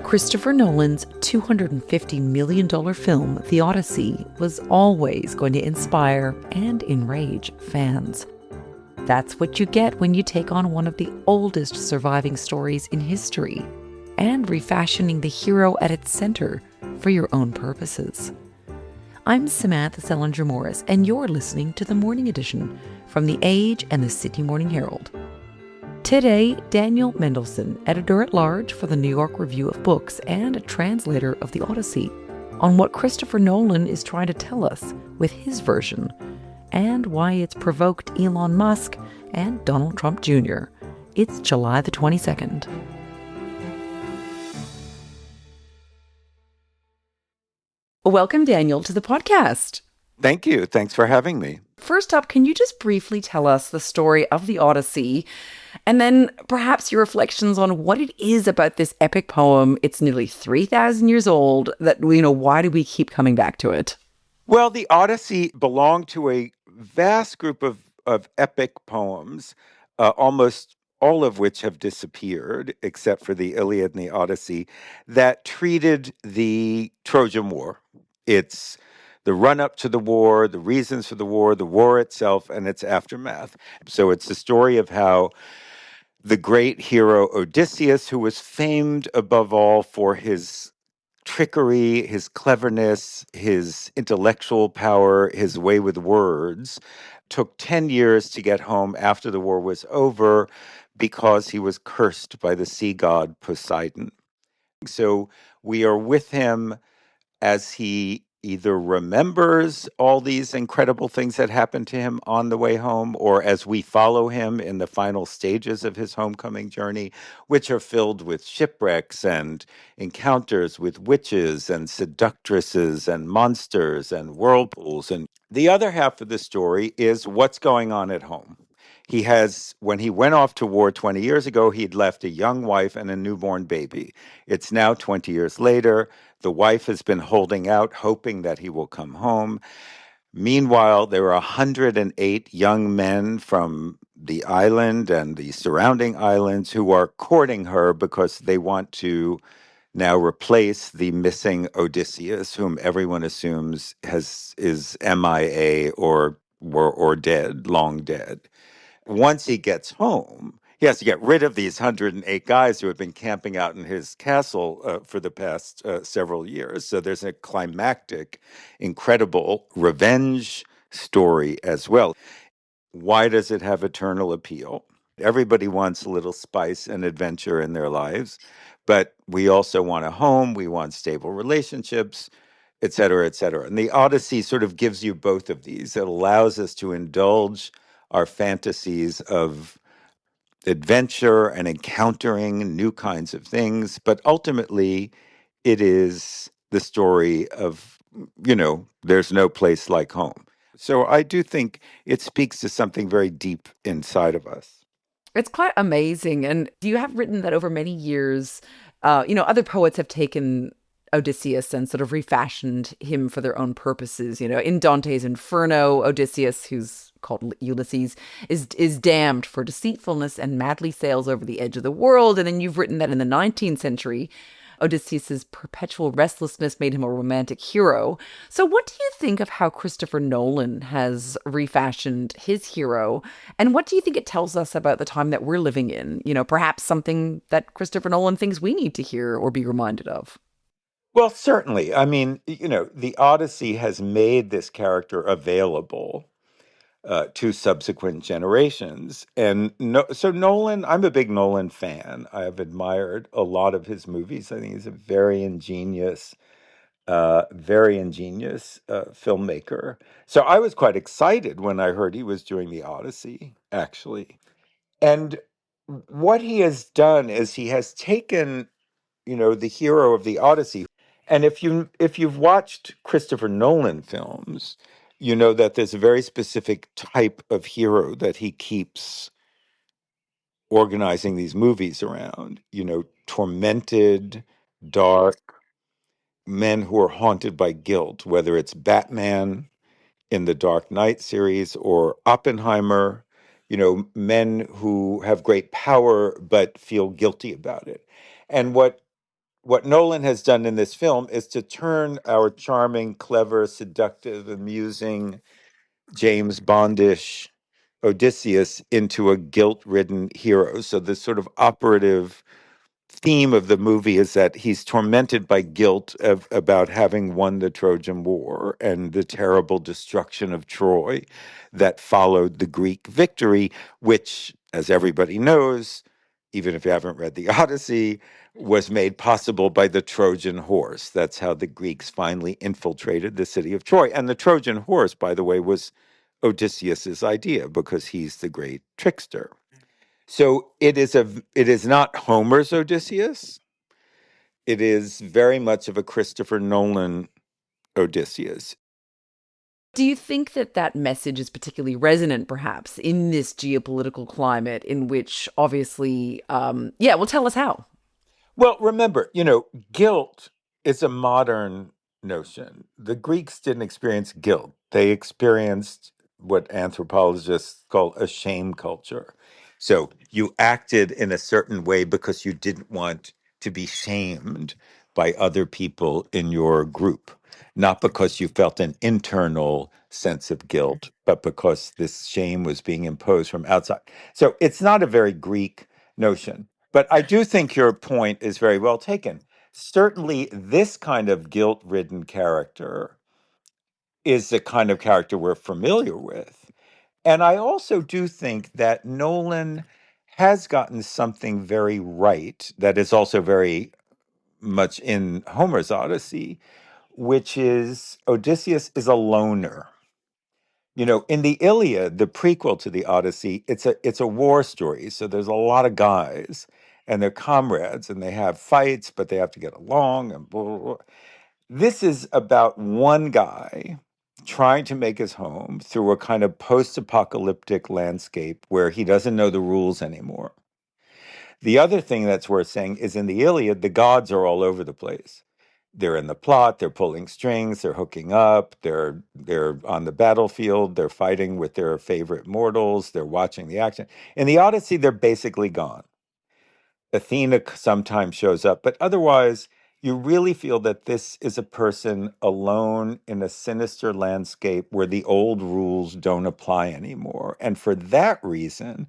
Christopher Nolan's $250 million film, The Odyssey, was always going to inspire and enrage fans. That's what you get when you take on one of the oldest surviving stories in history and refashioning the hero at its center for your own purposes. I'm Samantha Selinger-Morris, and you're listening to the Morning Edition from The Age and the Sydney Morning Herald. Today, Daniel Mendelsohn, editor-at-large for the New York Review of Books and a translator of The Odyssey, on what Christopher Nolan is trying to tell us with his version, and why it's provoked Elon Musk and Donald Trump Jr. It's July the 22nd. Welcome, Daniel, to the podcast. Thank you. Thanks for having me. First up, can you just briefly tell us the story of the Odyssey, and then perhaps your reflections on what it is about this epic poem? It's nearly 3,000 years old. Why do we keep coming back to it? Well, the Odyssey belonged to a vast group of epic poems, almost all of which have disappeared, except for the Iliad and the Odyssey, that treated the Trojan War. It's the run-up to the war, the reasons for the war itself, and its aftermath. So it's the story of how the great hero Odysseus, who was famed above all for his trickery, his cleverness, his intellectual power, his way with words, took 10 years to get home after the war was over because he was cursed by the sea god Poseidon. So we are with him as he either remembers all these incredible things that happened to him on the way home, or as we follow him in the final stages of his homecoming journey, which are filled with shipwrecks and encounters with witches and seductresses and monsters and whirlpools. And the other half of the story is what's going on at home. When he went off to war 20 years ago, he'd left a young wife and a newborn baby. It's now 20 years later. The wife has been holding out, hoping that he will come home. Meanwhile, there are 108 young men from the island and the surrounding islands who are courting her because they want to now replace the missing Odysseus, whom everyone assumes is MIA or dead, long dead. Once he gets home, he has to get rid of these 108 guys who have been camping out in his castle for the past several years. So there's a climactic, incredible revenge story as well. Why does it have eternal appeal? Everybody wants a little spice and adventure in their lives, but we also want a home, we want stable relationships, et cetera, et cetera. And the Odyssey sort of gives you both of these. It allows us to indulge our fantasies of adventure and encountering new kinds of things. But ultimately, it is the story of, there's no place like home. So I do think it speaks to something very deep inside of us. It's quite amazing. And you have written that over many years, other poets have taken Odysseus and sort of refashioned him for their own purposes. In Dante's Inferno, Odysseus, who's called Ulysses, is damned for deceitfulness and madly sails over the edge of the world. And then you've written that in the 19th century, Odysseus's perpetual restlessness made him a romantic hero. So what do you think of how Christopher Nolan has refashioned his hero? And what do you think it tells us about the time that we're living in? Perhaps something that Christopher Nolan thinks we need to hear or be reminded of. Well, certainly. I mean, the Odyssey has made this character available to subsequent generations. And so Nolan, I'm a big Nolan fan. I have admired a lot of his movies. I think he's a very ingenious filmmaker. So I was quite excited when I heard he was doing the Odyssey, actually. And what he has done is he has taken, the hero of the Odyssey. And if you've watched Christopher Nolan films, you know that there's a very specific type of hero that he keeps organizing these movies around. Tormented, dark men who are haunted by guilt, whether it's Batman in the Dark Knight series or Oppenheimer, men who have great power but feel guilty about it. And what what Nolan has done in this film is to turn our charming, clever, seductive, amusing, James Bondish Odysseus into a guilt-ridden hero. So the sort of operative theme of the movie is that he's tormented by guilt about having won the Trojan War and the terrible destruction of Troy that followed the Greek victory, which, as everybody knows, even if you haven't read the Odyssey, was made possible by the Trojan horse. That's how the Greeks finally infiltrated the city of Troy. And the Trojan horse, by the way, was Odysseus's idea because he's the great trickster. So it is not Homer's Odysseus. It is very much of a Christopher Nolan Odysseus. Do you think that that message is particularly resonant, perhaps, in this geopolitical climate in which, obviously, yeah, well, tell us how. Well, remember, guilt is a modern notion. The Greeks didn't experience guilt. They experienced what anthropologists call a shame culture. So you acted in a certain way because you didn't want to be shamed by other people in your group, not because you felt an internal sense of guilt, but because this shame was being imposed from outside. So it's not a very Greek notion. But I do think your point is very well taken. Certainly, this kind of guilt ridden character is the kind of character we're familiar with. And I also do think that Nolan has gotten something very right that is also very much in Homer's Odyssey, which is Odysseus is a loner. In the Iliad, the prequel to the Odyssey, it's a war story. So there's a lot of guys and they're comrades and they have fights, but they have to get along and blah, blah, blah. This is about one guy trying to make his home through a kind of post-apocalyptic landscape where he doesn't know the rules anymore. The other thing that's worth saying is in the Iliad, the gods are all over the place. They're in the plot, they're pulling strings, they're hooking up, they're on the battlefield, they're fighting with their favorite mortals, they're watching the action. In the Odyssey, they're basically gone. Athena sometimes shows up, but otherwise, you really feel that this is a person alone in a sinister landscape where the old rules don't apply anymore. And for that reason,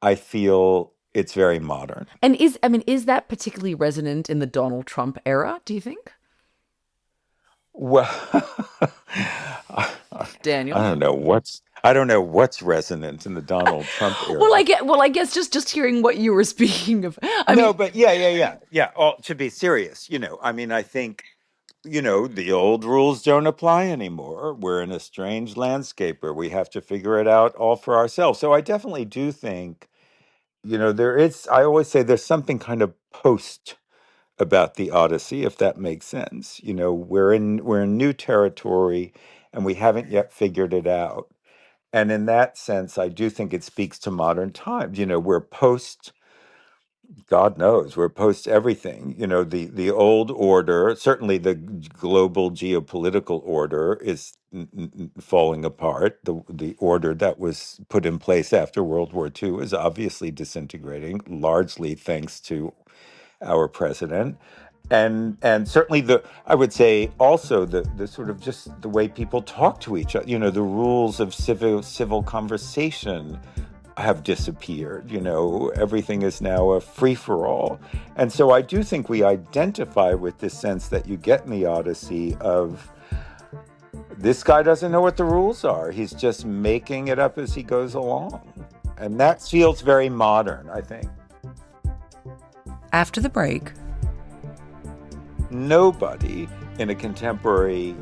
I feel it's very modern. And is that particularly resonant in the Donald Trump era, do you think? Well, Daniel? I don't know what's resonant in the Donald Trump era. Well, I guess just hearing what you were speaking of. I No, mean, but yeah. To be serious, I mean, I think the old rules don't apply anymore. We're in a strange landscape where we have to figure it out all for ourselves. So I definitely do think, there is. I always say there's something kind of post about the Odyssey, if that makes sense. We're in new territory, and we haven't yet figured it out. And in that sense, I do think it speaks to modern times. We're post, God knows, we're post everything. The old order, certainly the global geopolitical order, is falling apart. The order that was put in place after World War II is obviously disintegrating, largely thanks to our president. And certainly I would say also the sort of just the way people talk to each other, the rules of civil conversation have disappeared. Everything is now a free-for-all. And so I do think we identify with this sense that you get in the Odyssey of this guy doesn't know what the rules are. He's just making it up as he goes along. And that feels very modern, I think. after the break. Nobody in a contemporary,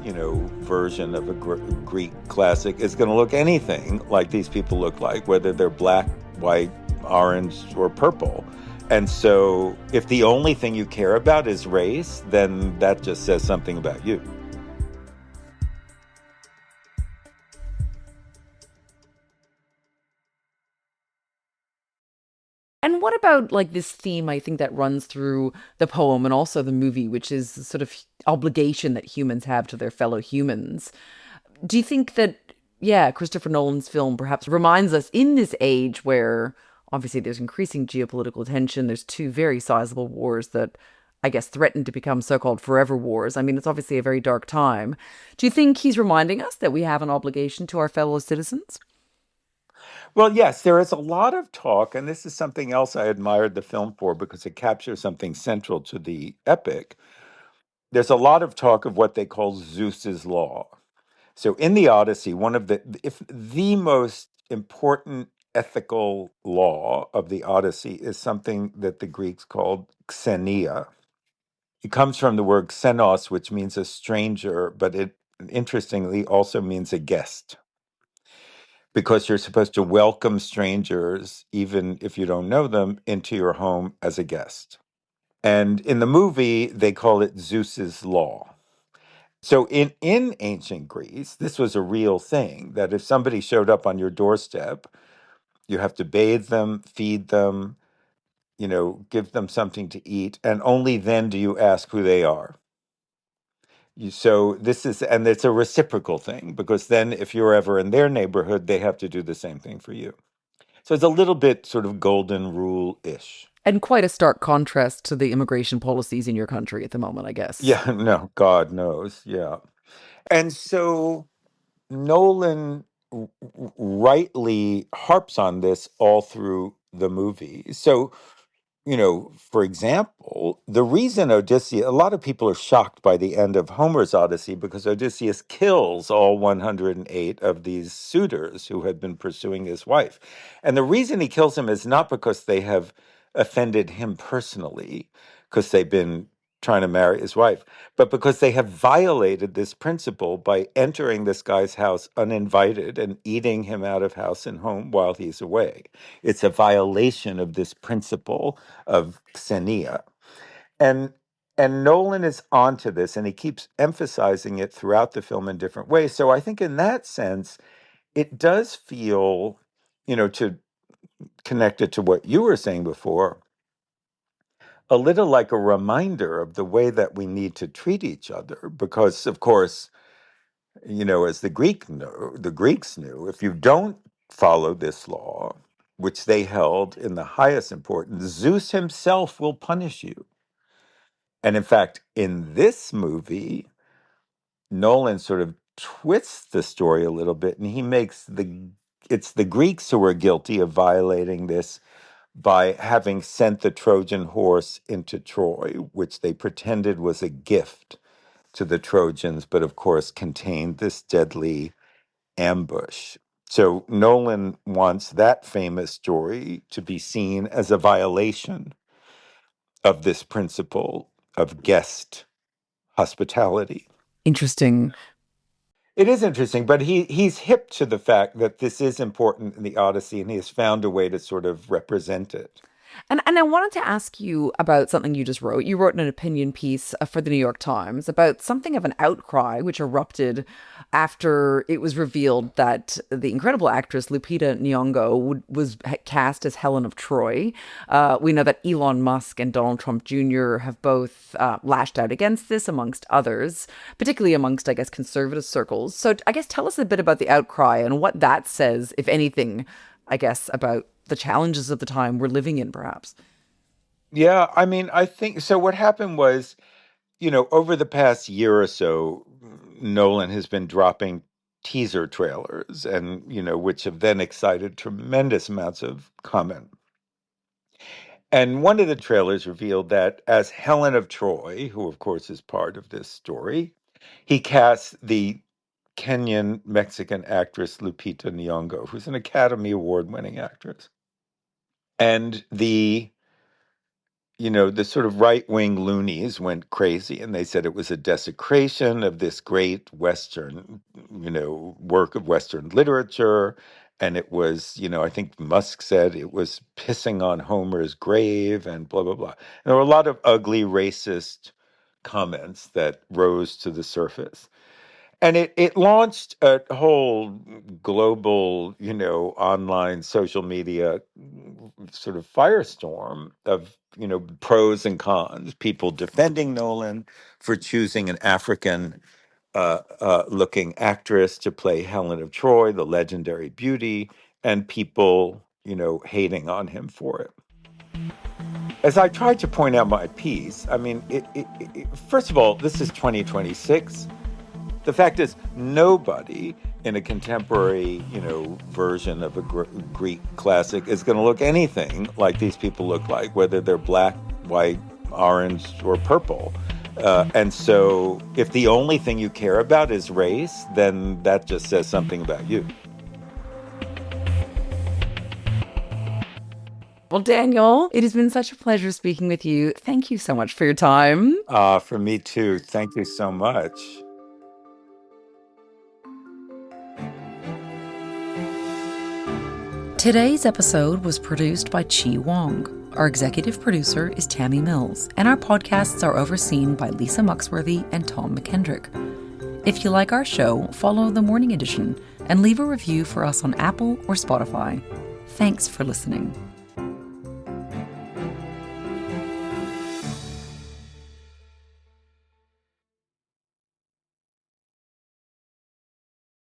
version of a Greek classic is going to look anything like these people look like, whether they're black, white, orange, or purple. And so if the only thing you care about is race, then that just says something about you. And what about like this theme, I think, that runs through the poem and also the movie, which is the sort of obligation that humans have to their fellow humans? Do you think that, yeah, Christopher Nolan's film perhaps reminds us in this age where obviously there's increasing geopolitical tension, there's two very sizable wars that I guess, threatened to become so called forever wars. I mean, it's obviously a very dark time. Do you think he's reminding us that we have an obligation to our fellow citizens? Well, yes, there is a lot of talk, and this is something else I admired the film for because it captures something central to the epic. There's a lot of talk of what they call Zeus's law. So in the Odyssey, one of the, if the most important ethical law of the Odyssey is something that the Greeks called xenia. It comes from the word xenos, which means a stranger, but it interestingly also means a guest because you're supposed to welcome strangers, even if you don't know them, into your home as a guest. And in the movie, they call it Zeus's law. So in ancient Greece, this was a real thing that if somebody showed up on your doorstep, you have to bathe them, feed them, give them something to eat, and only then do you ask who they are. So this is, and it's a reciprocal thing because then if you're ever in their neighborhood, they have to do the same thing for you. So it's a little bit sort of golden rule ish. And quite a stark contrast to the immigration policies in your country at the moment, I guess. Yeah, no, God knows. Yeah. And so Nolan rightly harps on this all through the movie. So for example, the reason Odysseus, a lot of people are shocked by the end of Homer's Odyssey because Odysseus kills all 108 of these suitors who had been pursuing his wife. And the reason he kills them is not because they have offended him personally, because they've been trying to marry his wife, but because they have violated this principle by entering this guy's house uninvited and eating him out of house and home while he's away. It's a violation of this principle of xenia. And and Nolan is onto this and he keeps emphasizing it throughout the film in different ways. So I think in that sense, it does feel, to connect it to what you were saying before, a little like a reminder of the way that we need to treat each other. Because of course, as the Greeks knew, if you don't follow this law, which they held in the highest importance, Zeus himself will punish you. And in fact, in this movie, Nolan sort of twists the story a little bit, and he makes it's the Greeks who are guilty of violating this by having sent the Trojan horse into Troy, which they pretended was a gift to the Trojans, but of course contained this deadly ambush. So Nolan wants that famous story to be seen as a violation of this principle of guest hospitality. Interesting. It is interesting, but he's hip to the fact that this is important in the Odyssey, and he has found a way to sort of represent it. And I wanted to ask you about something you just wrote. You wrote an opinion piece for the New York Times about something of an outcry which erupted after it was revealed that the incredible actress Lupita Nyong'o was cast as Helen of Troy. We know that Elon Musk and Donald Trump Jr. have both lashed out against this, amongst others, particularly amongst, I guess, conservative circles. So I guess tell us a bit about the outcry and what that says, if anything, I guess, about the challenges of the time we're living in, perhaps. Yeah, I mean, I think so. What happened was, over the past year or so, Nolan has been dropping teaser trailers and, which have then excited tremendous amounts of comment. And one of the trailers revealed that as Helen of Troy, who of course is part of this story, he cast the Kenyan Mexican actress Lupita Nyong'o, who's an Academy Award winning actress. And the sort of right wing loonies went crazy and they said it was a desecration of this great Western, work of Western literature. And it was, I think Musk said it was pissing on Homer's grave and blah, blah, blah. And there were a lot of ugly racist comments that rose to the surface. And it launched a whole global, online social media sort of firestorm of, pros and cons, people defending Nolan for choosing an African looking actress to play Helen of Troy, the legendary beauty, and people, hating on him for it. as I tried to point out in my piece, I mean, first of all, this is 2026. The fact is, nobody in a contemporary, version of a Greek classic is going to look anything like these people look like, whether they're black, white, orange, or purple. And so, if the only thing you care about is race, then that just says something about you. Well, Daniel, it has been such a pleasure speaking with you. Thank you so much for your time. For me too. Thank you so much. Today's episode was produced by Chi Wong. Our executive producer is Tammy Mills, and our podcasts are overseen by Lisa Muxworthy and Tom McKendrick. If you like our show, follow The Morning Edition and leave a review for us on Apple or Spotify. Thanks for listening.